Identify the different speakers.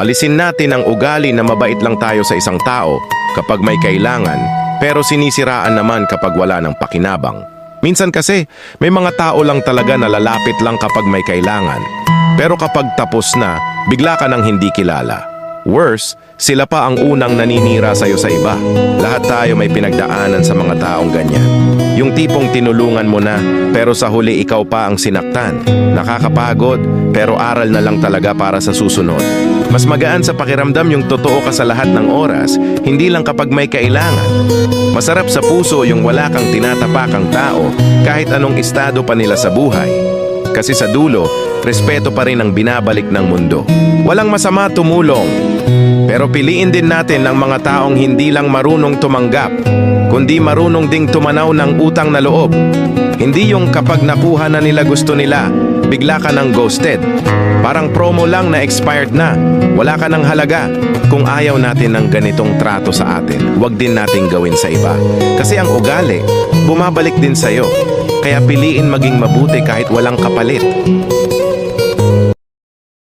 Speaker 1: Alisin natin ang ugali na mabait lang tayo sa isang tao kapag may kailangan, pero sinisiraan naman kapag wala ng pakinabang. Minsan kasi, may mga tao lang talaga na lalapit lang kapag may kailangan. Pero kapag tapos na, bigla ka nang hindi kilala. Worse, sila pa ang unang naninira sa'yo sa iba. Lahat tayo may pinagdaanan sa mga taong ganyan. Yung tipong tinulungan mo na, pero sa huli ikaw pa ang sinaktan. Nakakapagod, pero aral na lang talaga para sa susunod. Mas magaan sa pakiramdam yung totoo ka sa lahat ng oras, hindi lang kapag may kailangan. Masarap sa puso yung wala kang tinatapakang tao kahit anong estado pa nila sa buhay. Kasi sa dulo, respeto pa rin ang binabalik ng mundo. Walang masama tumulong, pero piliin din natin ang mga taong hindi lang marunong tumanggap, kundi marunong ding tumanaw ng utang na loob. Hindi yung kapag nakuha na nila gusto nila, bigla ka ng ghosted. Parang promo lang na expired na, wala ka ng halaga. Kung ayaw natin ng ganitong trato sa atin, huwag din nating gawin sa iba. Kasi ang ugali, bumabalik din sa'yo. Kaya piliin maging mabuti kahit walang kapalit.